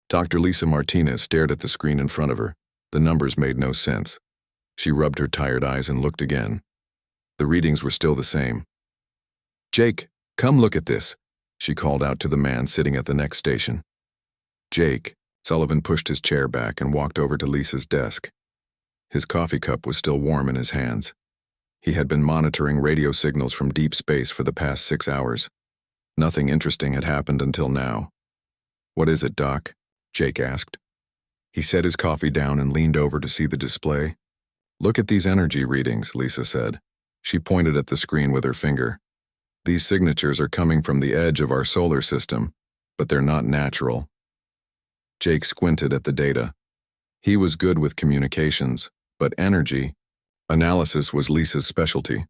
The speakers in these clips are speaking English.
Dr. Lisa Martinez stared at the screen in front of her. The numbers made no sense. She rubbed her tired eyes and looked again. The readings were still the same. "Jake, come look at this," she called out to the man sitting at the next station. Jake, Sullivan pushed his chair back and walked over to Lisa's desk. His coffee cup was still warm in his hands. He had been monitoring radio signals from deep space for the past 6 hours. Nothing interesting had happened until now. "What is it, Doc?" Jake asked. He set his coffee down and leaned over to see the display. "Look at these energy readings," Lisa said. She pointed at the screen with her finger. "These signatures are coming from the edge of our solar system, but they're not natural." Jake squinted at the data. He was good with communications, but energy analysis was Lisa's specialty.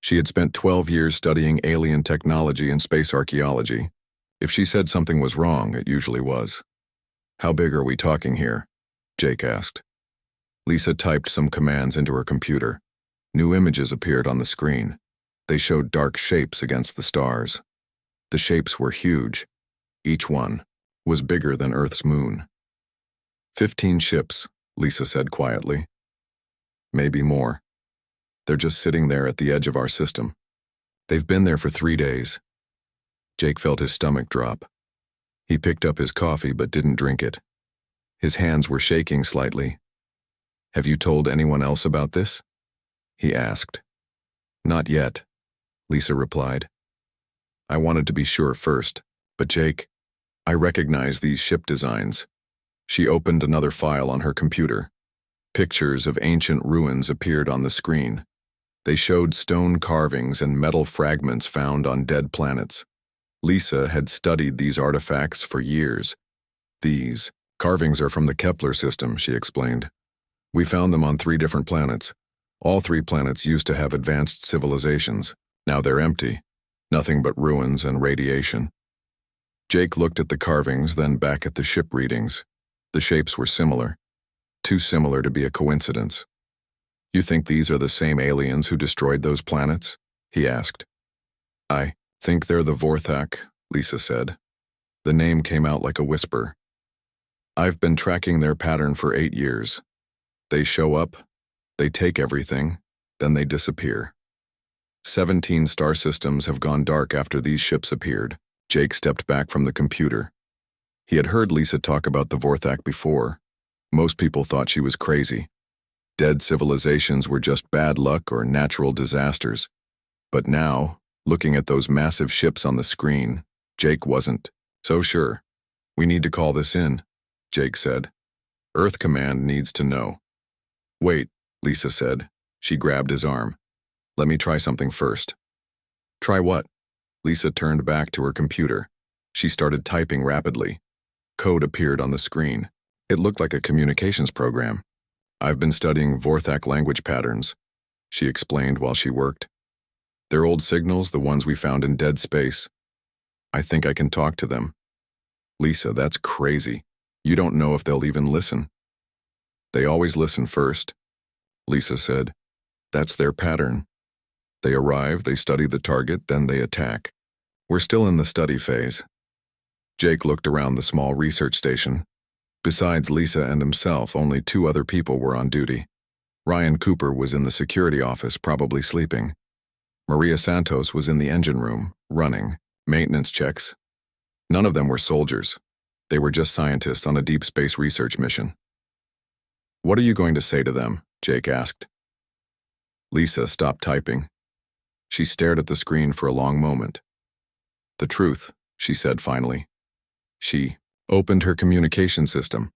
She had spent 12 years studying alien technology and space archaeology. If she said something was wrong, it usually was. "How big are we talking here?" Jake asked. Lisa typed some commands into her computer. New images appeared on the screen. They showed dark shapes against the stars. The shapes were huge. Each one was bigger than Earth's moon. 15 ships, Lisa said quietly. Maybe more. They're just sitting there at the edge of our system. They've been there for 3 days. Jake felt his stomach drop. He picked up his coffee but didn't drink it. His hands were shaking slightly. "Have you told anyone else about this?" he asked. "Not yet," Lisa replied. "I wanted to be sure first, but Jake, I recognize these ship designs." She opened another file on her computer. Pictures of ancient ruins appeared on the screen. They showed stone carvings and metal fragments found on dead planets. Lisa had studied these artifacts for years. "These carvings are from the Kepler system," she explained. "We found them on 3 different planets. All 3 planets used to have advanced civilizations. Now they're empty. Nothing but ruins and radiation." Jake looked at the carvings, then back at the ship readings. The shapes were similar. Too similar to be a coincidence. "You think these are the same aliens who destroyed those planets?" he asked. "I think they're the Vorthak," Lisa said. The name came out like a whisper. "I've been tracking their pattern for 8 years. They show up, they take everything, then they disappear. 17 star systems have gone dark after these ships appeared." Jake stepped back from the computer. He had heard Lisa talk about the Vorthak before. Most people thought she was crazy. Dead civilizations were just bad luck or natural disasters. But now, looking at those massive ships on the screen, Jake wasn't so sure. "We need to call this in," Jake said. "Earth Command needs to know." "Wait," Lisa said. She grabbed his arm. "Let me try something first." "Try what?" Lisa turned back to her computer. She started typing rapidly. Code appeared on the screen. It looked like a communications program. "I've been studying Vorthak language patterns," she explained while she worked. "They're old signals, the ones we found in dead space. I think I can talk to them." "Lisa, that's crazy. You don't know if they'll even listen." "They always listen first," Lisa said. "That's their pattern. They arrive, they study the target, then they attack. We're still in the study phase." Jake looked around the small research station. Besides Lisa and himself, only 2 other people were on duty. Ryan Cooper was in the security office, probably sleeping. Maria Santos was in the engine room, running maintenance checks. None of them were soldiers. They were just scientists on a deep space research mission. "What are you going to say to them?" Jake asked. Lisa stopped typing. She stared at the screen for a long moment. "The truth," she said finally. She opened her communication system.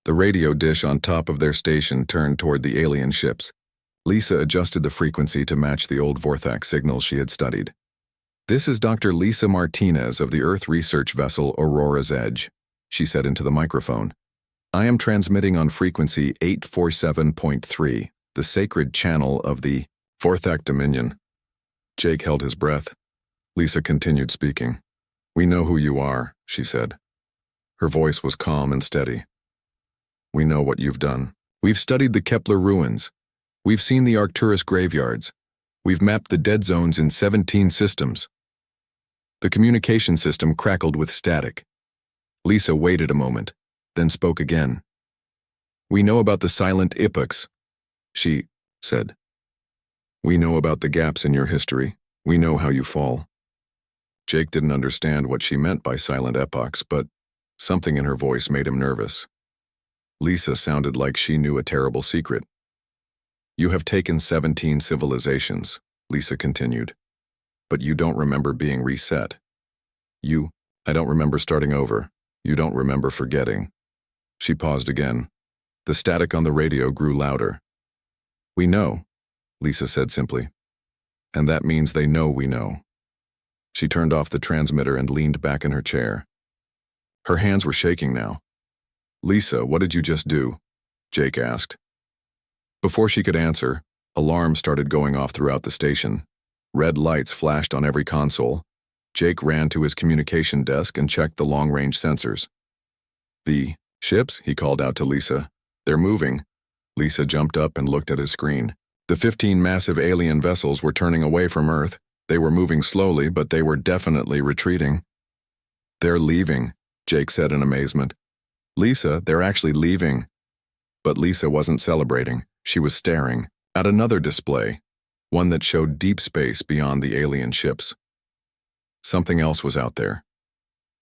The radio dish on top of their station turned toward the alien ships. Lisa adjusted the frequency to match the old Vorthak signals she had studied. "This is Dr. Lisa Martinez of the Earth research vessel Aurora's Edge," she said into the microphone. "I am transmitting on frequency 847.3, the sacred channel of the Vorthak Dominion." Jake held his breath. Lisa continued speaking. "We know who you are," she said. Her voice was calm and steady. "We know what you've done. We've studied the Kepler ruins. We've seen the Arcturus graveyards. We've mapped the dead zones in 17 systems." The communication system crackled with static. Lisa waited a moment. then spoke again. "We know about the silent epochs," she said. "We know about the gaps in your history. We know how you fall." Jake didn't understand what she meant by silent epochs, but something in her voice made him nervous. Lisa sounded like she knew a terrible secret. "You have taken 17 civilizations," Lisa continued, "but you don't remember being reset. I don't remember starting over. You don't remember forgetting." She paused again. The static on the radio grew louder. "We know," Lisa said simply. "And that means they know we know." She turned off the transmitter and leaned back in her chair. Her hands were shaking now. "Lisa, what did you just do?" Jake asked. Before she could answer, alarms started going off throughout the station. Red lights flashed on every console. Jake ran to his communication desk and checked the long-range sensors. "The ships?" he called out to Lisa. "They're moving." Lisa jumped up and looked at his screen. The 15 massive alien vessels were turning away from Earth. They were moving slowly, but they were definitely retreating. "They're leaving," Jake said in amazement. "Lisa, they're actually leaving." But Lisa wasn't celebrating. She was staring at another display, one that showed deep space beyond the alien ships. Something else was out there.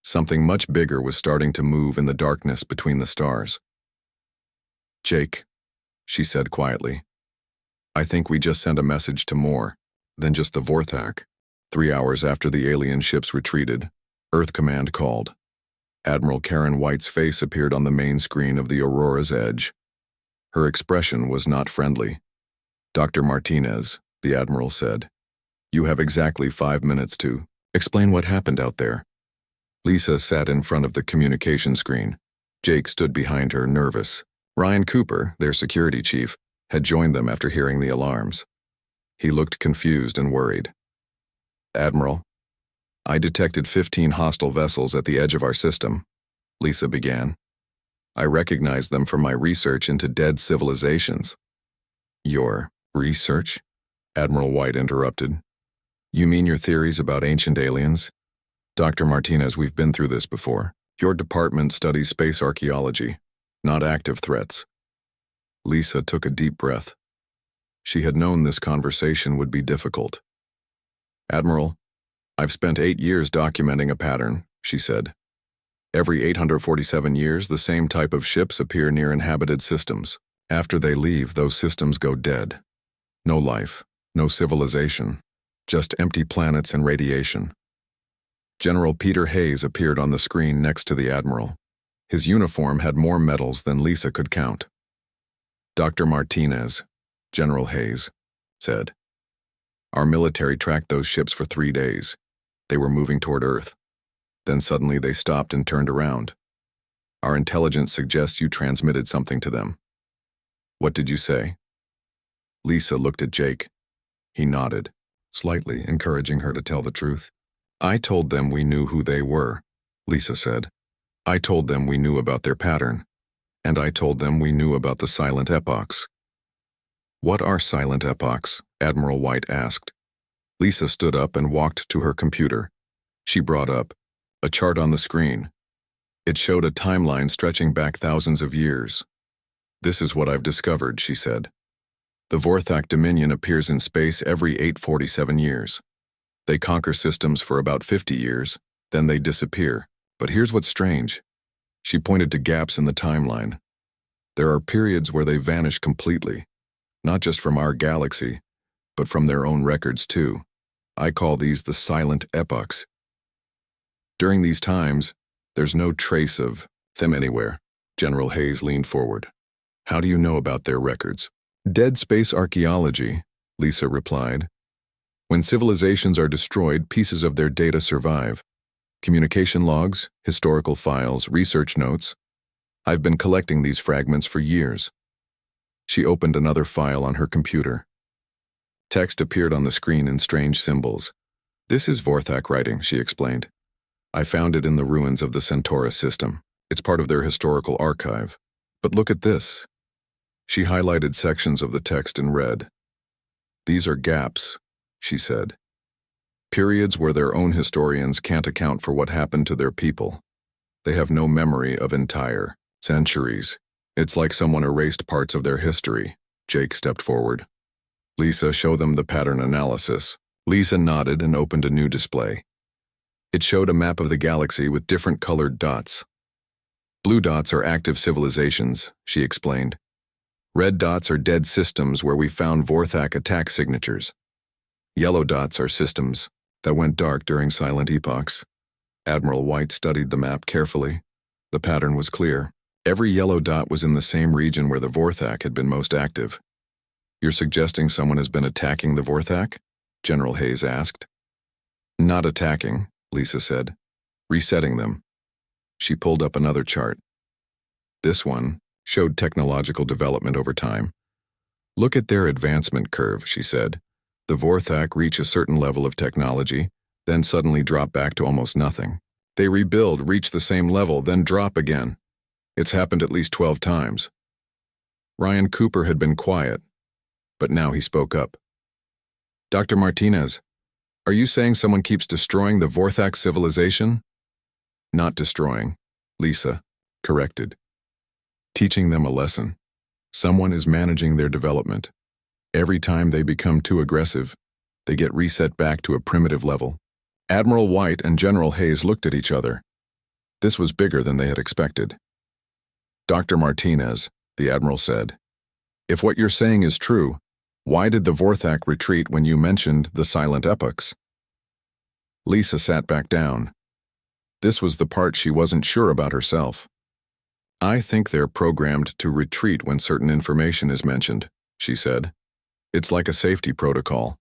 Something much bigger was starting to move in the darkness between the stars. "Jake," she said quietly, "I think we just sent a message to more than just the Vorthak." 3 hours after the alien ships retreated, Earth Command called. Admiral Karen White's face appeared on the main screen of the Aurora's edge. Her expression was not friendly. "Dr. Martinez," the Admiral said, "you have exactly 5 minutes to explain what happened out there." Lisa sat in front of the communication screen. Jake stood behind her, nervous. Ryan Cooper, their security chief, had joined them after hearing the alarms. He looked confused and worried. "Admiral, I detected 15 hostile vessels at the edge of our system," Lisa began. "I recognized them from my research into dead civilizations." "Your research?" Admiral White interrupted. "You mean your theories about ancient aliens?" "Dr. Martinez, we've been through this before. Your department studies space archaeology, not active threats." Lisa took a deep breath. She had known this conversation would be difficult. "Admiral, I've spent 8 years documenting a pattern," she said. "Every 847 years, the same type of ships appear near inhabited systems. After they leave, those systems go dead. No life, no civilization, just empty planets and radiation." General Peter Hayes appeared on the screen next to the Admiral. His uniform had more medals than Lisa could count. "Dr. Martinez," General Hayes said, "our military tracked those ships for 3 days. They were moving toward Earth. Then suddenly they stopped and turned around. Our intelligence suggests you transmitted something to them." "What did you say?" Lisa looked at Jake. He nodded, slightly encouraging her to tell the truth. "I told them we knew who they were," Lisa said. "I told them we knew about their pattern. And I told them we knew about the silent epochs." "What are silent epochs?" Admiral White asked. Lisa stood up and walked to her computer. She brought up a chart on the screen. It showed a timeline stretching back thousands of years. "This is what I've discovered," she said. "The Vorthak Dominion appears in space every 847 years. They conquer systems for about 50 years, then they disappear. But here's what's strange." She pointed to gaps in the timeline. "There are periods where they vanish completely, not just from our galaxy, but from their own records too. I call these the silent epochs. During these times, there's no trace of them anywhere." General Hayes leaned forward. "How do you know about their records?" "Dead space archaeology," Lisa replied. "When civilizations are destroyed, pieces of their data survive. Communication logs, historical files, research notes. I've been collecting these fragments for years." She opened another file on her computer. Text appeared on the screen in strange symbols. "This is Vorthak writing," she explained. "I found it in the ruins of the Centaurus system. It's part of their historical archive. But look at this." She highlighted sections of the text in red. "These are gaps," she said. "Periods where their own historians can't account for what happened to their people. They have no memory of entire Centuries. It's like someone erased parts of their history. Jake stepped forward. Lisa, show them the pattern analysis. Lisa nodded and opened a new display. It showed a map of the galaxy with different colored dots. Blue dots are active civilizations, she explained. Red dots are dead systems where we found Vorthak attack signatures. Yellow dots are systems that went dark during silent epochs. Admiral White studied the map carefully. The pattern was clear. Every yellow dot was in the same region where the Vorthak had been most active. You're suggesting someone has been attacking the Vorthak? General Hayes asked. Not attacking, Lisa said. Resetting them. She pulled up another chart. This one showed technological development over time. Look at their advancement curve, she said. The Vorthak reach a certain level of technology, then suddenly drop back to almost nothing. They rebuild, reach the same level, then drop again. It's happened at least 12 times. Ryan Cooper had been quiet, but now he spoke up. Dr. Martinez, are you saying someone keeps destroying the Vorthak civilization? Not destroying, Lisa corrected. Teaching them a lesson. Someone is managing their development. Every time they become too aggressive, they get reset back to a primitive level. Admiral White and General Hayes looked at each other. This was bigger than they had expected. Dr. Martinez, the Admiral said, if what you're saying is true, why did the Vorthak retreat when you mentioned the silent epochs? Lisa sat back down. This was the part she wasn't sure about herself. I think they're programmed to retreat when certain information is mentioned, she said. It's like a safety protocol.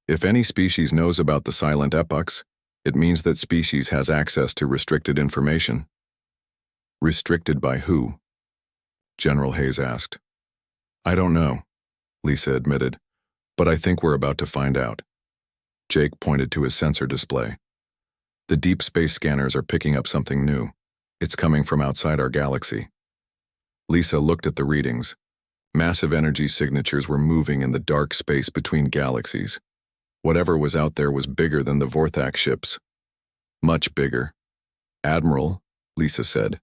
If any species knows about the silent epochs, it means that species has access to restricted information. Restricted by who? General Hayes asked. I don't know, Lisa admitted, but I think we're about to find out. Jake pointed to his sensor display. The deep space scanners are picking up something new. It's coming from outside our galaxy. Lisa looked at the readings. Massive energy signatures were moving in the dark space between galaxies. Whatever was out there was bigger than the Vorthak ships. Much bigger. Admiral, Lisa said.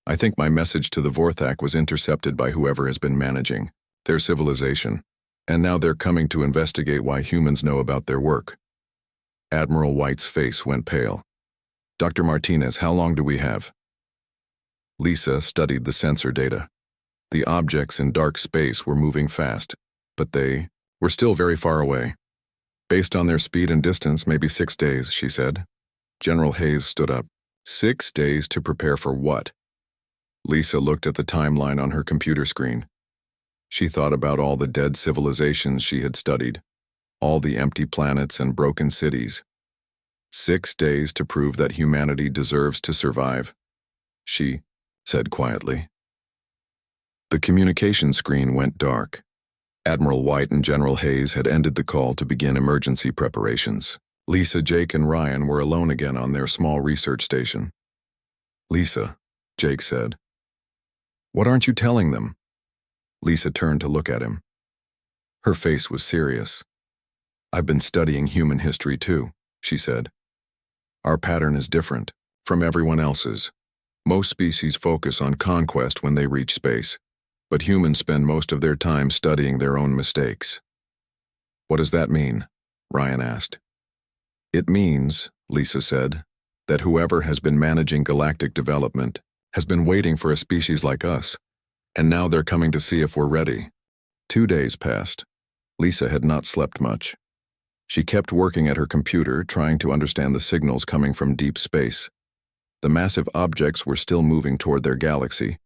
I think my message to the Vorthak was intercepted by whoever has been managing their civilization, and now they're coming to investigate why humans know about their work. Admiral White's face went pale. Dr. Martinez, how long do we have? Lisa studied the sensor data. The objects in dark space were moving fast, but they were still very far away. Based on their speed and distance, maybe 6 days, she said. General Hayes stood up. 6 days to prepare for what? Lisa looked at the timeline on her computer screen. She thought about all the dead civilizations she had studied, all the empty planets and broken cities. 6 days to prove that humanity deserves to survive, she said quietly. The communication screen went dark. Admiral White and General Hayes had ended the call to begin emergency preparations. Lisa, Jake, and Ryan were alone again on their small research station. Lisa, Jake said. What aren't you telling them? Lisa turned to look at him. Her face was serious. I've been studying human history too, she said. Our pattern is different from everyone else's. Most species focus on conquest when they reach space, but humans spend most of their time studying their own mistakes. What does that mean? Ryan asked. It means, Lisa said, that whoever has been managing galactic development has been waiting for a species like us, and now they're coming to see if we're ready. 2 days passed. Lisa had not slept much. She kept working at her computer, trying to understand the signals coming from deep space. The massive objects were still moving toward their galaxy,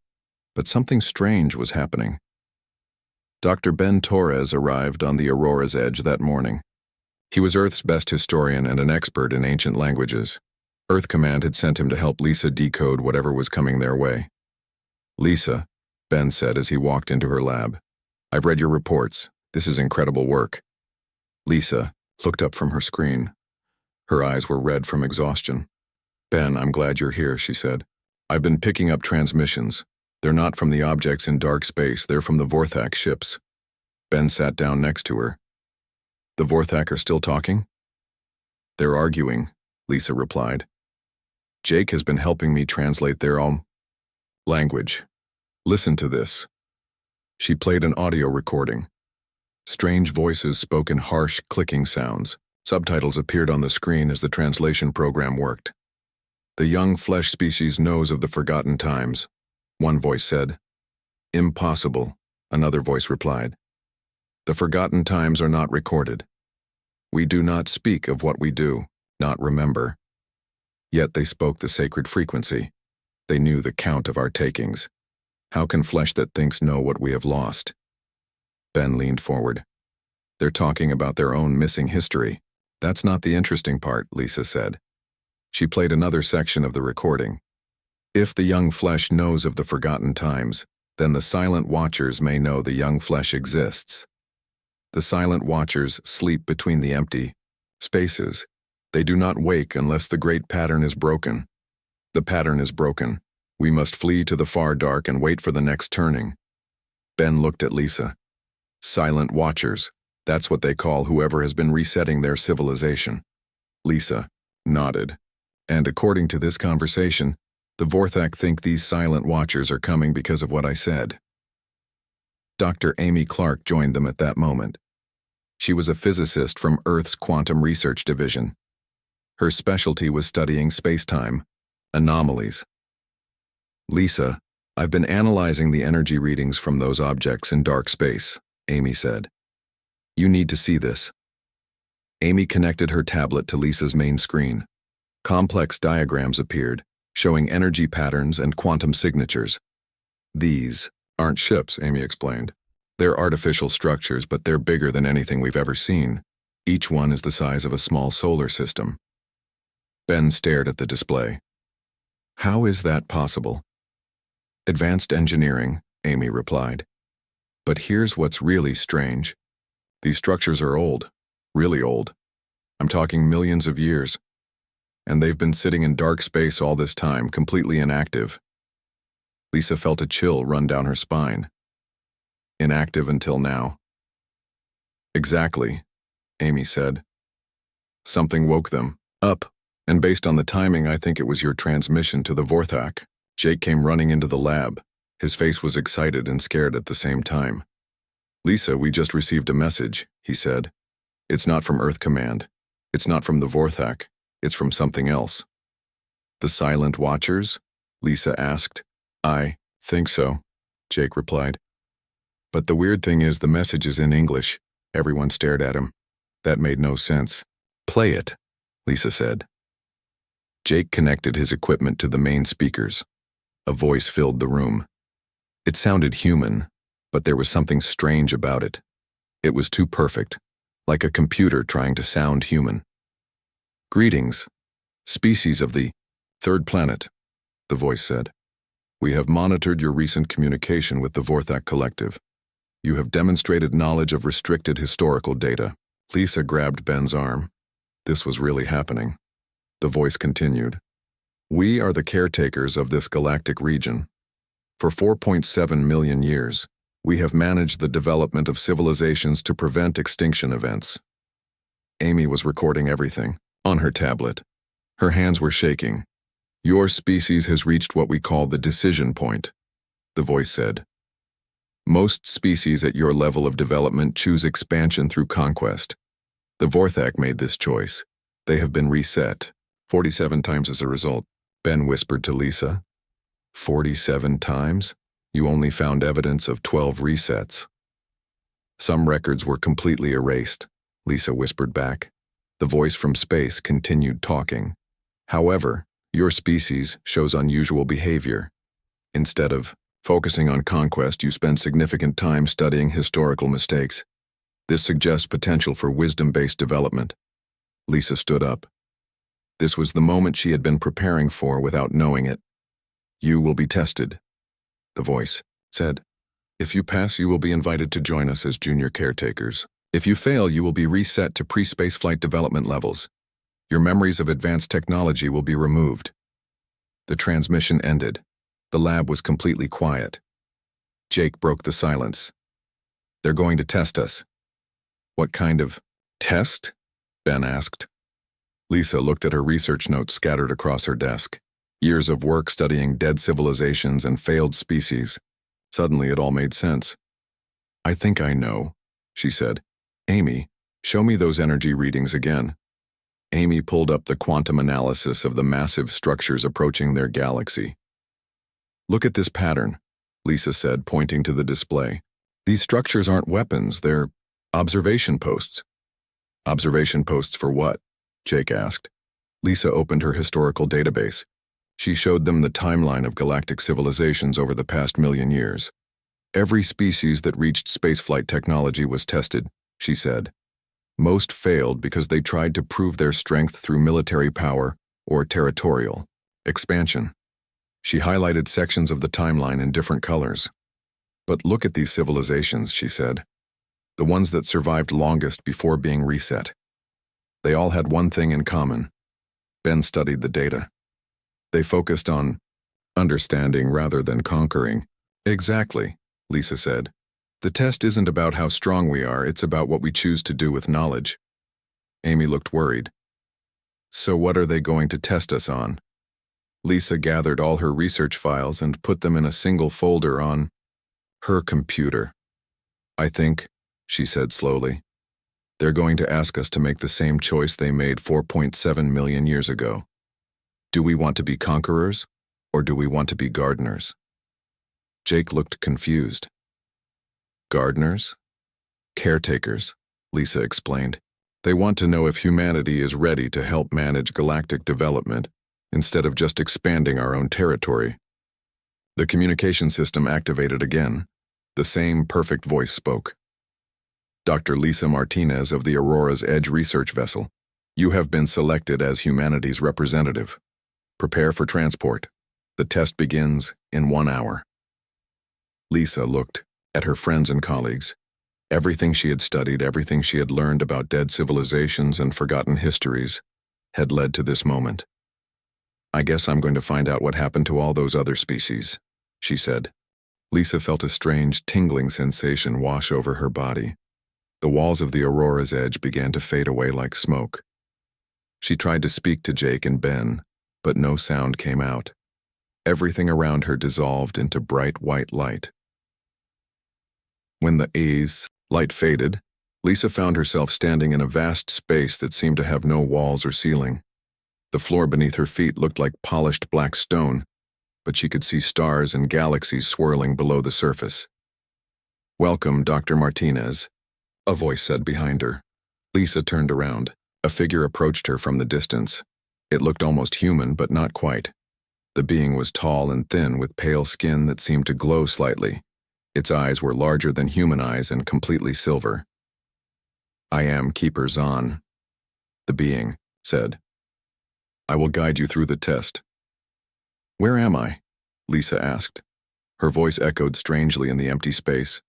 but something strange was happening. Dr. Ben Torres arrived on the Aurora's edge that morning. He was Earth's best historian and an expert in ancient languages. Earth Command had sent him to help Lisa decode whatever was coming their way. Lisa, Ben said as he walked into her lab, I've read your reports. This is incredible work. Lisa looked up from her screen. Her eyes were red from exhaustion. Ben, I'm glad you're here, she said. I've been picking up transmissions. They're not from the objects in dark space, they're from the Vorthak ships. Ben sat down next to her. The Vorthak are still talking? They're arguing, Lisa replied. Jake has been helping me translate their Language. Listen to this. She played an audio recording. Strange voices spoke in harsh, clicking sounds. Subtitles appeared on the screen as the translation program worked. The young flesh species knows of the forgotten times, one voice said. Impossible, another voice replied. The forgotten times are not recorded. We do not speak of what we do, not remember. Yet they spoke the sacred frequency. They knew the count of our takings. How can flesh that thinks know what we have lost? Ben leaned forward. They're talking about their own missing history. That's not the interesting part, Lisa said. She played another section of the recording. If the young flesh knows of the forgotten times, then the silent watchers may know the young flesh exists. The silent watchers sleep between the empty spaces. They do not wake unless the great pattern is broken. The pattern is broken. We must flee to the far dark and wait for the next turning. Ben looked at Lisa. Silent watchers. That's what they call whoever has been resetting their civilization. Lisa nodded. And according to this conversation, the Vorthak think these silent watchers are coming because of what I said. Dr. Amy Clark joined them at that moment. She was a physicist from Earth's Quantum Research Division. Her specialty was studying space-time anomalies. Lisa, I've been analyzing the energy readings from those objects in dark space, Amy said. You need to see this. Amy connected her tablet to Lisa's main screen. Complex diagrams appeared, showing energy patterns and quantum signatures. These aren't ships, Amy explained. They're artificial structures, but they're bigger than anything we've ever seen. Each one is the size of a small solar system. Ben stared at the display. How is that possible? Advanced engineering, Amy replied. But here's what's really strange. These structures are old, really old. I'm talking millions of years. And they've been sitting in dark space all this time, completely inactive. Lisa felt a chill run down her spine. Inactive until now. Exactly, Amy said. Something woke them up, and based on the timing, I think it was your transmission to the Vorthak. Jake came running into the lab. His face was excited and scared at the same time. Lisa, we just received a message, he said. It's not from Earth Command. It's not from the Vorthak. It's from something else. The Silent Watchers? Lisa asked. I think so, Jake replied. But the weird thing is the message is in English. Everyone stared at him. That made no sense. Play it, Lisa said. Jake connected his equipment to the main speakers. A voice filled the room. It sounded human, but there was something strange about it. It was too perfect, like a computer trying to sound human. Greetings, species of the third planet, the voice said. We have monitored your recent communication with the Vorthak Collective. You have demonstrated knowledge of restricted historical data. Lisa grabbed Ben's arm. This was really happening. The voice continued. We are the caretakers of this galactic region. For 4.7 million years, we have managed the development of civilizations to prevent extinction events. Amy was recording everything, on her tablet. Her hands were shaking. Your species has reached what we call the decision point, the voice said. Most species at your level of development choose expansion through conquest. The Vorthak made this choice. They have been reset, 47 times as a result. Ben whispered to Lisa. 47 times? You only found evidence of 12 resets. Some records were completely erased, Lisa whispered back. The voice from space continued talking. However, your species shows unusual behavior. Instead of focusing on conquest, you spend significant time studying historical mistakes. This suggests potential for wisdom-based development. Lisa stood up. This was the moment she had been preparing for without knowing it. You will be tested, the voice said. If you pass, you will be invited to join us as junior caretakers. If you fail, you will be reset to pre-spaceflight development levels. Your memories of advanced technology will be removed. The transmission ended. The lab was completely quiet. Jake broke the silence. They're going to test us. What kind of test? Ben asked. Lisa looked at her research notes scattered across her desk. Years of work studying dead civilizations and failed species. Suddenly it all made sense. I think I know, she said. Amy, show me those energy readings again. Amy pulled up the quantum analysis of the massive structures approaching their galaxy. Look at this pattern, Lisa said, pointing to the display. These structures aren't weapons, they're observation posts. Observation posts for what? Jake asked. Lisa opened her historical database. She showed them the timeline of galactic civilizations over the past million years. Every species that reached spaceflight technology was tested, she said. Most failed because they tried to prove their strength through military power or territorial expansion. She highlighted sections of the timeline in different colors. But look at these civilizations, she said. The ones that survived longest before being reset. They all had one thing in common. Ben studied the data. They focused on understanding rather than conquering. Exactly, Lisa said. The test isn't about how strong we are, it's about what we choose to do with knowledge. Amy looked worried. So what are they going to test us on? Lisa gathered all her research files and put them in a single folder on her computer. I think, she said slowly, they're going to ask us to make the same choice they made 4.7 million years ago. Do we want to be conquerors, or do we want to be gardeners? Jake looked confused. Gardeners? Caretakers, Lisa explained. They want to know if humanity is ready to help manage galactic development instead of just expanding our own territory. The communication system activated again. The same perfect voice spoke. Dr. Lisa Martinez of the Aurora's Edge research vessel, you have been selected as humanity's representative. Prepare for transport. The test begins in 1 hour. Lisa looked at her friends and colleagues. Everything she had studied, everything she had learned about dead civilizations and forgotten histories, had led to this moment. I guess I'm going to find out what happened to all those other species, she said. Lisa felt a strange, tingling sensation wash over her body. The walls of the Aurora's Edge began to fade away like smoke. She tried to speak to Jake and Ben, but no sound came out. Everything around her dissolved into bright white light. When the light faded, Lisa found herself standing in a vast space that seemed to have no walls or ceiling. The floor beneath her feet looked like polished black stone, but she could see stars and galaxies swirling below the surface. Welcome, Dr. Martinez, a voice said behind her. Lisa turned around. A figure approached her from the distance. It looked almost human, but not quite. The being was tall and thin with pale skin that seemed to glow slightly. Its eyes were larger than human eyes and completely silver. I am Keeper Zahn, the being said. I will guide you through the test. Where am I? Lisa asked. Her voice echoed strangely in the empty space.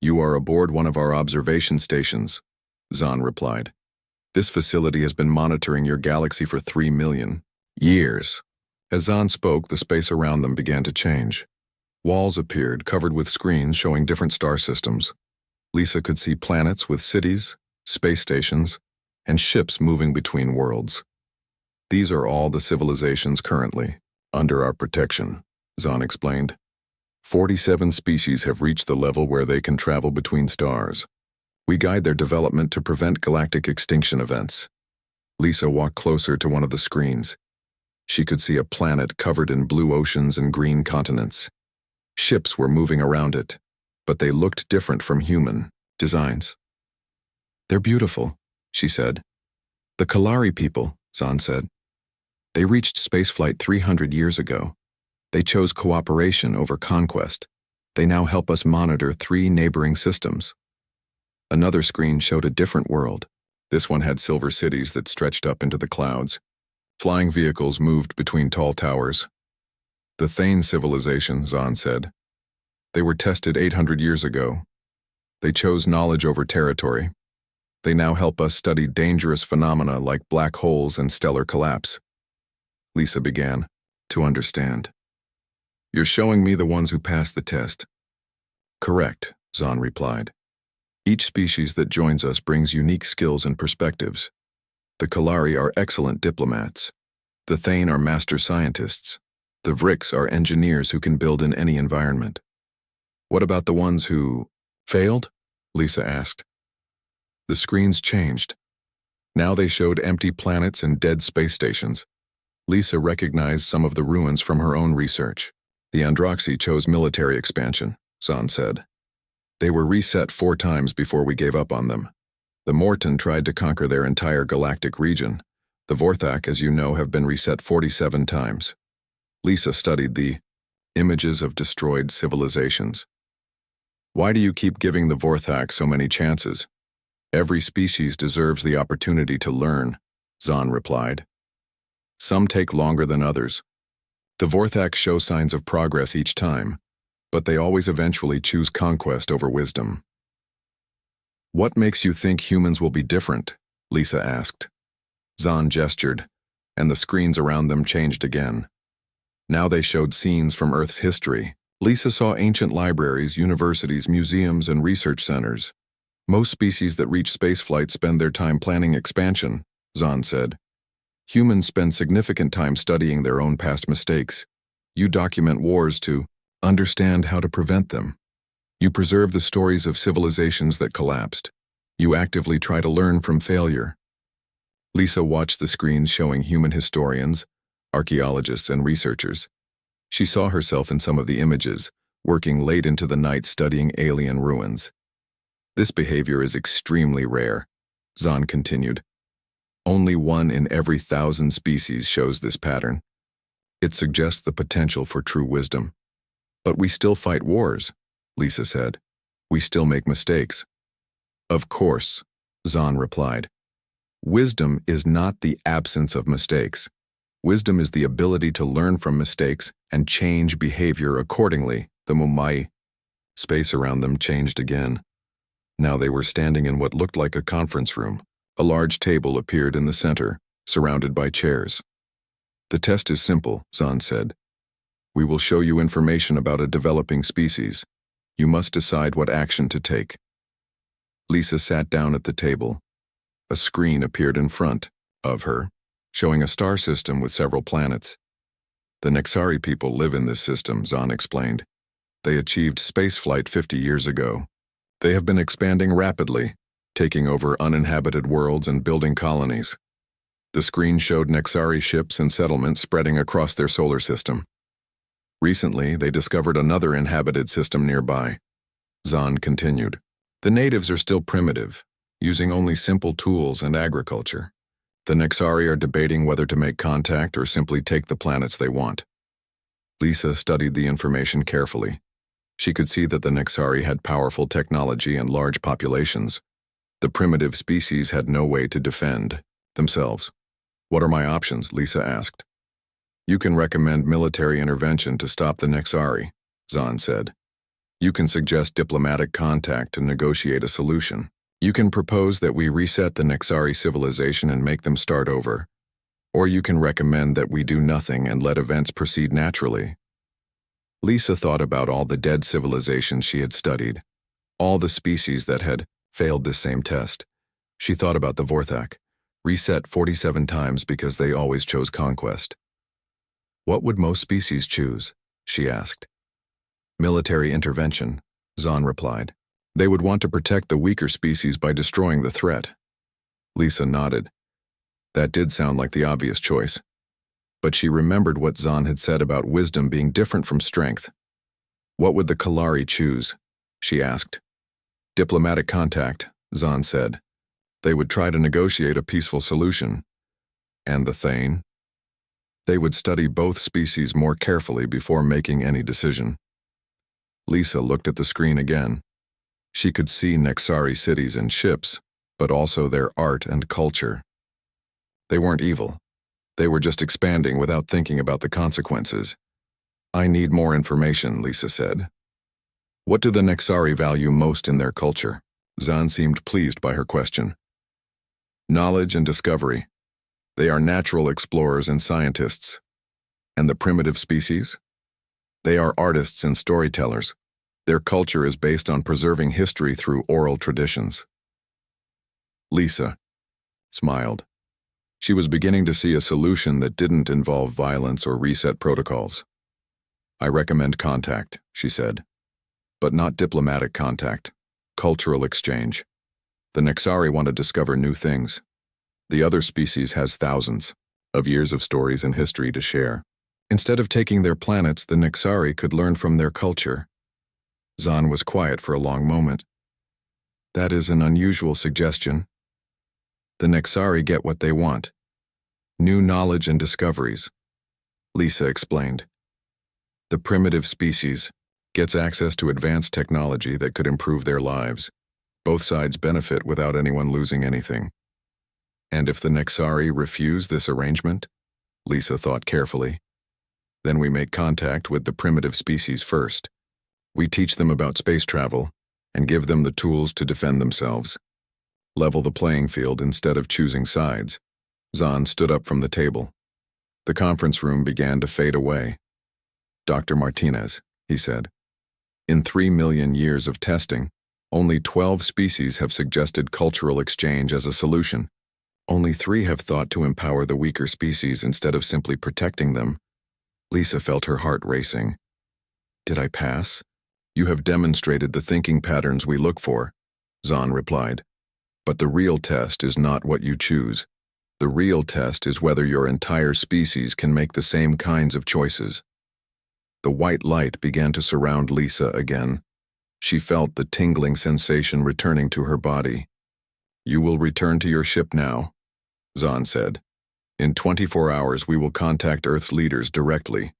You are aboard one of our observation stations, Zahn replied. This facility has been monitoring your galaxy for 3 million years. As Zahn spoke, the space around them began to change. Walls appeared, covered with screens showing different star systems. Lisa could see planets with cities, space stations, and ships moving between worlds. These are all the civilizations currently under our protection, Zahn explained. 47 species have reached the level where they can travel between stars. We guide their development to prevent galactic extinction events. Lisa walked closer to one of the screens. She could see a planet covered in blue oceans and green continents. Ships were moving around it, but they looked different from human designs. They're beautiful, she said. The Kalari people, Zahn said. They reached spaceflight 300 years ago. They chose cooperation over conquest. They now help us monitor 3 neighboring systems. Another screen showed a different world. This one had silver cities that stretched up into the clouds. Flying vehicles moved between tall towers. The Thane civilization, Zahn said. They were tested 800 years ago. They chose knowledge over territory. They now help us study dangerous phenomena like black holes and stellar collapse. Lisa began to understand. You're showing me the ones who passed the test. Correct, Zahn replied. Each species that joins us brings unique skills and perspectives. The Kalari are excellent diplomats. The Thane are master scientists. The Vrix are engineers who can build in any environment. What about the ones who failed? Lisa asked. The screens changed. Now they showed empty planets and dead space stations. Lisa recognized some of the ruins from her own research. The Androxy chose military expansion, Zahn said. They were reset 4 times before we gave up on them. The Morton tried to conquer their entire galactic region. The Vorthak, as you know, have been reset 47 times. Lisa studied the images of destroyed civilizations. Why do you keep giving the Vorthak so many chances? Every species deserves the opportunity to learn, Zahn replied. Some take longer than others. The Vorthak show signs of progress each time, but they always eventually choose conquest over wisdom. What makes you think humans will be different? Lisa asked. Zahn gestured, and the screens around them changed again. Now they showed scenes from Earth's history. Lisa saw ancient libraries, universities, museums, and research centers. Most species that reach spaceflight spend their time planning expansion, Zahn said. Humans spend significant time studying their own past mistakes. You document wars to understand how to prevent them. You preserve the stories of civilizations that collapsed. You actively try to learn from failure. Lisa watched the screens showing human historians, archaeologists, and researchers. She saw herself in some of the images, working late into the night studying alien ruins. This behavior is extremely rare, Zahn continued. Only 1 in every 1,000 species shows this pattern. It suggests the potential for true wisdom. But we still fight wars, Lisa said. We still make mistakes. Of course, Zahn replied. Wisdom is not the absence of mistakes. Wisdom is the ability to learn from mistakes and change behavior accordingly. The Mumai space around them changed again. Now they were standing in what looked like a conference room. A large table appeared in the center, surrounded by chairs. The test is simple, Zahn said. We will show you information about a developing species. You must decide what action to take. Lisa sat down at the table. A screen appeared in front of her, showing a star system with several planets. The Nexari people live in this system, Zahn explained. They achieved spaceflight 50 years ago. They have been expanding rapidly, taking over uninhabited worlds and building colonies. The screen showed Nexari ships and settlements spreading across their solar system. Recently, they discovered another inhabited system nearby. Zahn continued. The natives are still primitive, using only simple tools and agriculture. The Nexari are debating whether to make contact or simply take the planets they want. Lisa studied the information carefully. She could see that the Nexari had powerful technology and large populations. The primitive species had no way to defend themselves. What are my options? Lisa asked. You can recommend military intervention to stop the Nexari, Zahn said. You can suggest diplomatic contact to negotiate a solution. You can propose that we reset the Nexari civilization and make them start over. Or you can recommend that we do nothing and let events proceed naturally. Lisa thought about all the dead civilizations she had studied, all the species that had failed this same test. She thought about the Vorthak, reset 47 times because they always chose conquest. What would most species choose? She asked. Military intervention, Zahn replied. They would want to protect the weaker species by destroying the threat. Lisa nodded. That did sound like the obvious choice. But she remembered what Zahn had said about wisdom being different from strength. What would the Kalari choose? She asked. Diplomatic contact, Zahn said. They would try to negotiate a peaceful solution. And the Thane? They would study both species more carefully before making any decision. Lisa looked at the screen again. She could see Nexari cities and ships, but also their art and culture. They weren't evil. They were just expanding without thinking about the consequences. I need more information, Lisa said. What do the Nexari value most in their culture? Zahn seemed pleased by her question. Knowledge and discovery. They are natural explorers and scientists. And the primitive species? They are artists and storytellers. Their culture is based on preserving history through oral traditions. Lisa smiled. She was beginning to see a solution that didn't involve violence or reset protocols. "I recommend contact," she said. "But not diplomatic contact. Cultural exchange. The Nexari want to discover new things. The other species has thousands of years of stories and history to share. Instead of taking their planets, the Nexari could learn from their culture." Zahn was quiet for a long moment. "That is an unusual suggestion. The Nexari get what they want. New knowledge and discoveries," Lisa explained. "The primitive species gets access to advanced technology that could improve their lives. Both sides benefit without anyone losing anything." "And if the Nexari refuse this arrangement?" Lisa thought carefully. "Then we make contact with the primitive species first. We teach them about space travel and give them the tools to defend themselves. Level the playing field instead of choosing sides." Zahn stood up from the table. The conference room began to fade away. "Dr. Martinez," he said, "in 3 million years of testing, only 12 species have suggested cultural exchange as a solution. Only 3 have thought to empower the weaker species instead of simply protecting them." Lisa felt her heart racing. "Did I pass?" "You have demonstrated the thinking patterns we look for," Zahn replied. "But the real test is not what you choose. The real test is whether your entire species can make the same kinds of choices." The white light began to surround Lisa again. She felt the tingling sensation returning to her body. "You will return to your ship now," Zahn said. "In 24 hours we will contact Earth's leaders directly.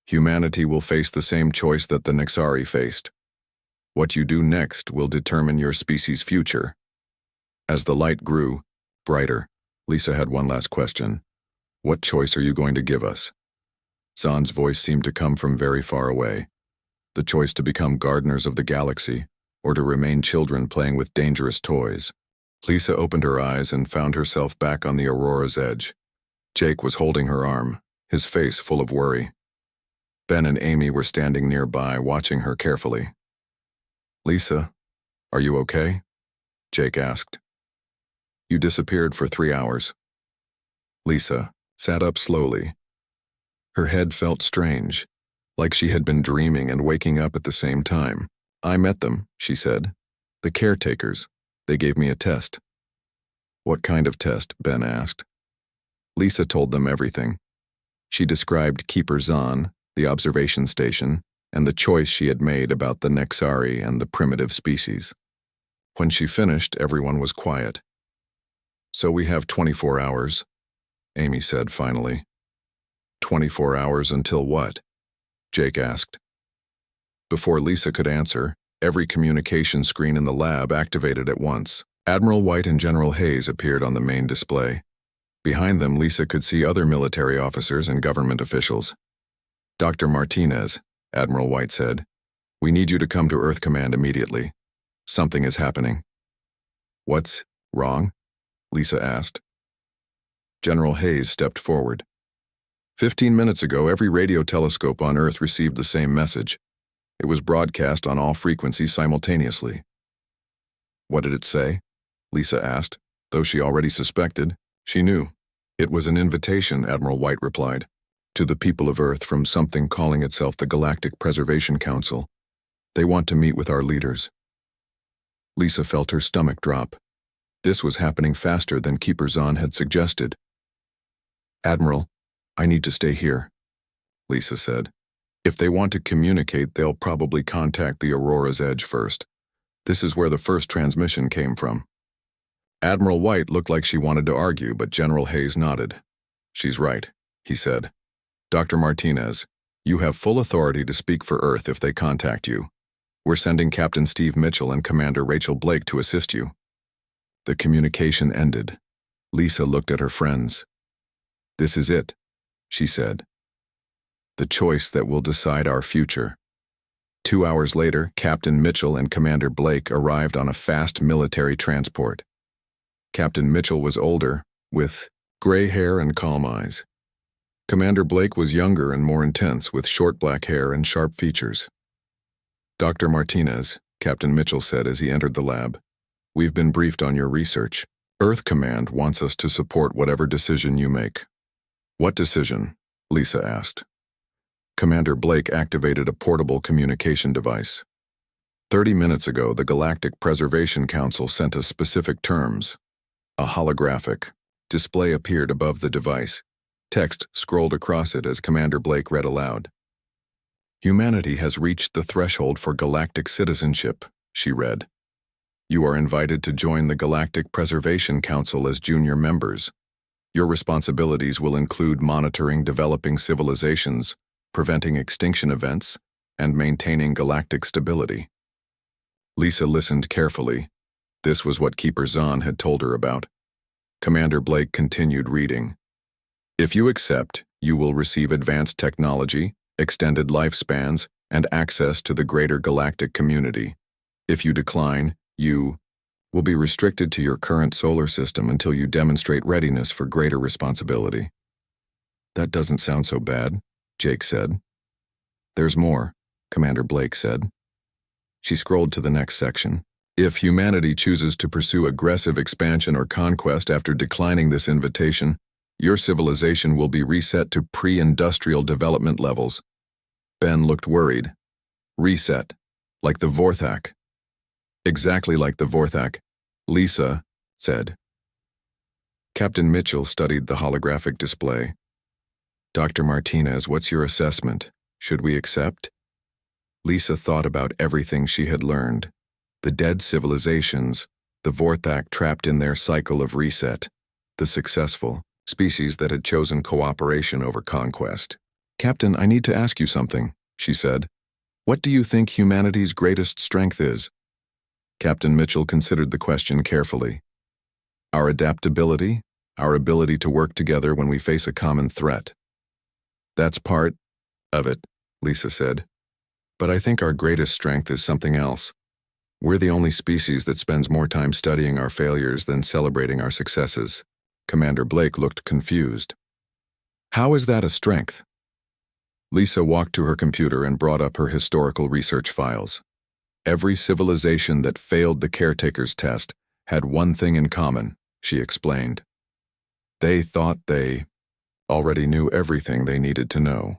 Humanity will face the same choice that the Nexari faced. What you do next will determine your species' future." As the light grew brighter, Lisa had one last question. "What choice are you going to give us?" Zahn's voice seemed to come from very far away. "The choice to become gardeners of the galaxy, or to remain children playing with dangerous toys." Lisa opened her eyes and found herself back on the Aurora's edge. Jake was holding her arm, his face full of worry. Ben and Amy were standing nearby, watching her carefully. "Lisa, are you okay?" Jake asked. "You disappeared for 3 hours." Lisa sat up slowly. Her head felt strange, like she had been dreaming and waking up at the same time. "I met them," she said. "The caretakers. They gave me a test." "What kind of test?" Ben asked. Lisa told them everything. She described Keeper Zahn, the observation station, and the choice she had made about the Nexari and the primitive species. When she finished, everyone was quiet. "So we have 24 hours, Amy said finally. 24 hours until what?" Jake asked. Before Lisa could answer, every communication screen in the lab activated at once. Admiral White and General Hayes appeared on the main display. Behind them, Lisa could see other military officers and government officials. "Dr. Martinez," Admiral White said, "we need you to come to Earth Command immediately. Something is happening." "What's wrong?" Lisa asked. General Hayes stepped forward. 15 minutes ago, every radio telescope on Earth received the same message. It was broadcast on all frequencies simultaneously." "What did it say?" Lisa asked. Though she already suspected, she knew. "It was an invitation," Admiral White replied, "to the people of Earth from something calling itself the Galactic Preservation Council. They want to meet with our leaders." Lisa felt her stomach drop. This was happening faster than Keeper Zahn had suggested. "Admiral, I need to stay here," Lisa said. "If they want to communicate, they'll probably contact the Aurora's edge first. This is where the first transmission came from." Admiral White looked like she wanted to argue, but General Hayes nodded. "She's right," he said. "Dr. Martinez, you have full authority to speak for Earth if they contact you. We're sending Captain Steve Mitchell and Commander Rachel Blake to assist you." The communication ended. Lisa looked at her friends. "This is it," she said. "The choice that will decide our future." 2 hours later, Captain Mitchell and Commander Blake arrived on a fast military transport. Captain Mitchell was older, with gray hair and calm eyes. Commander Blake was younger and more intense, with short black hair and sharp features. "Dr. Martinez," Captain Mitchell said as he entered the lab, "we've been briefed on your research. Earth Command wants us to support whatever decision you make. What decision? Lisa asked. Commander Blake activated a portable communication device. 30 minutes ago, the Galactic Preservation Council sent us specific terms. A holographic display appeared above the device. Text scrolled across it as Commander Blake read aloud. Humanity has reached the threshold for galactic citizenship, she read. You are invited to join the Galactic Preservation Council as junior members. Your responsibilities will include monitoring developing civilizations, preventing extinction events, and maintaining galactic stability. Lisa listened carefully. This was what Keeper Zahn had told her about. Commander Blake continued reading. If you accept, you will receive advanced technology, extended lifespans, and access to the greater galactic community. If you decline, you will be restricted to your current solar system until you demonstrate readiness for greater responsibility. That doesn't sound so bad, Jake said. There's more, Commander Blake said. She scrolled to the next section. If humanity chooses to pursue aggressive expansion or conquest after declining this invitation, your civilization will be reset to pre-industrial development levels. Ben looked worried. Reset, like the Vorthak. Exactly like the Vorthak, Lisa said. Captain Mitchell studied the holographic display. Dr. Martinez, what's your assessment? Should we accept? Lisa thought about everything she had learned. The dead civilizations, the Vorthak trapped in their cycle of reset, the successful species that had chosen cooperation over conquest. Captain, I need to ask you something, she said. What do you think humanity's greatest strength is? Captain Mitchell considered the question carefully. Our adaptability, our ability to work together when we face a common threat. That's part of it, Lisa said. But I think our greatest strength is something else. We're the only species that spends more time studying our failures than celebrating our successes. Commander Blake looked confused. How is that a strength? Lisa walked to her computer and brought up her historical research files. Every civilization that failed the caretaker's test had one thing in common, she explained. They thought they already knew everything they needed to know.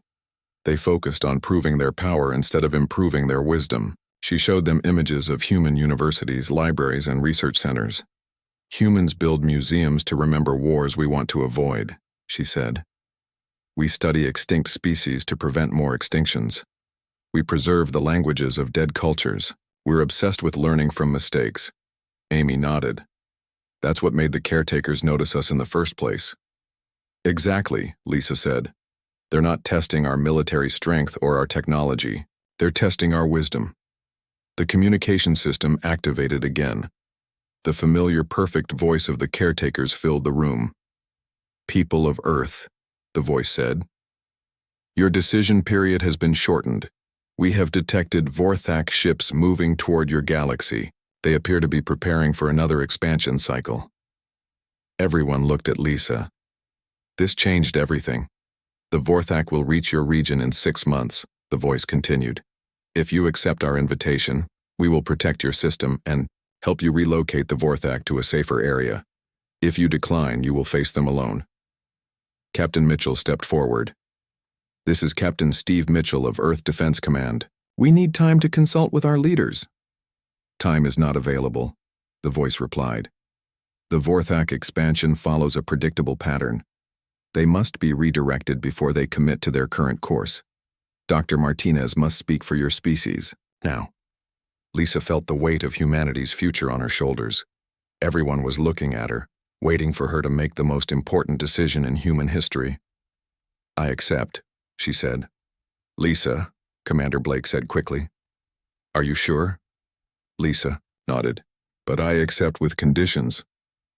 They focused on proving their power instead of improving their wisdom. She showed them images of human universities, libraries, and research centers. Humans build museums to remember wars we want to avoid, she said. We study extinct species to prevent more extinctions. We preserve the languages of dead cultures. We're obsessed with learning from mistakes. Amy nodded. That's what made the caretakers notice us in the first place. Exactly, Lisa said. They're not testing our military strength or our technology. They're testing our wisdom. The communication system activated again. The familiar perfect voice of the caretakers filled the room. People of Earth, the voice said. Your decision period has been shortened. We have detected Vorthak ships moving toward your galaxy. They appear to be preparing for another expansion cycle. Everyone looked at Lisa. This changed everything. The Vorthak will reach your region in 6 months, the voice continued. If you accept our invitation, we will protect your system and help you relocate the Vorthak to a safer area. If you decline, you will face them alone. Captain Mitchell stepped forward. This is Captain Steve Mitchell of Earth Defense Command. We need time to consult with our leaders. Time is not available, the voice replied. The Vorthak expansion follows a predictable pattern. They must be redirected before they commit to their current course. Dr. Martinez must speak for your species, now. Lisa felt the weight of humanity's future on her shoulders. Everyone was looking at her, waiting for her to make the most important decision in human history. I accept, she said. Lisa, Commander Blake said quickly. Are you sure? Lisa nodded. But I accept with conditions.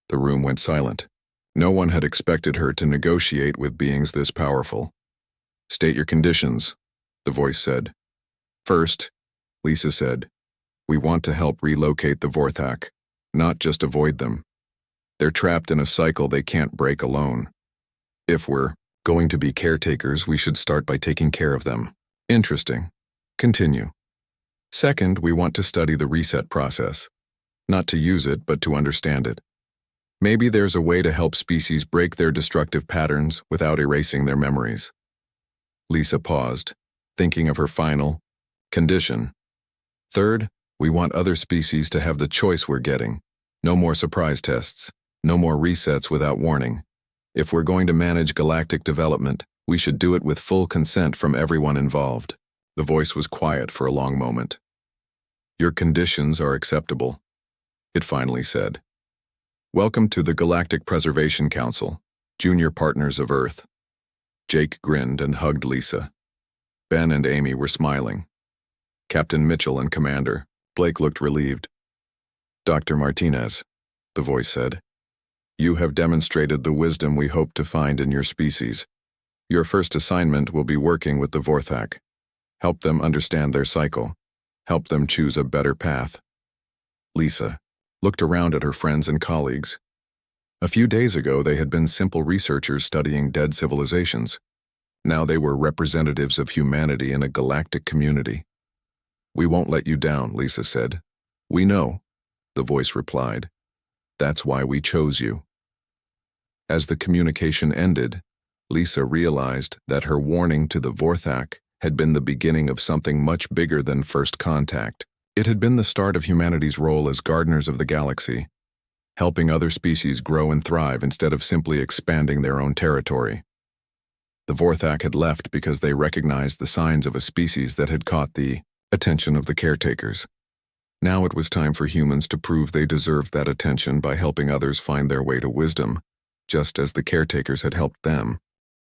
The room went silent. No one had expected her to negotiate with beings this powerful. State your conditions, the voice said. First, Lisa said, we want to help relocate the Vorthak, not just avoid them. They're trapped in a cycle they can't break alone. If we're going to be caretakers, we should start by taking care of them. Interesting. Continue. Second, we want to study the reset process. Not to use it, but to understand it. Maybe there's a way to help species break their destructive patterns without erasing their memories. Lisa paused, thinking of her final condition. Third, we want other species to have the choice we're getting. No more surprise tests. No more resets without warning. If we're going to manage galactic development, we should do it with full consent from everyone involved. The voice was quiet for a long moment. Your conditions are acceptable, it finally said. Welcome to the Galactic Preservation Council, junior partners of Earth. Jake grinned and hugged Lisa. Ben and Amy were smiling. Captain Mitchell and Commander Blake looked relieved. Dr. Martinez, the voice said, you have demonstrated the wisdom we hope to find in your species. Your first assignment will be working with the Vorthak. Help them understand their cycle. Help them choose a better path. Lisa looked around at her friends and colleagues. A few days ago, they had been simple researchers studying dead civilizations. Now they were representatives of humanity in a galactic community. We won't let you down, Lisa said. We know, the voice replied. That's why we chose you. As the communication ended, Lisa realized that her warning to the Vorthak had been the beginning of something much bigger than first contact. It had been the start of humanity's role as gardeners of the galaxy, helping other species grow and thrive instead of simply expanding their own territory. The Vorthak had left because they recognized the signs of a species that had caught the attention of the caretakers. Now it was time for humans to prove they deserved that attention by helping others find their way to wisdom, just as the caretakers had helped them.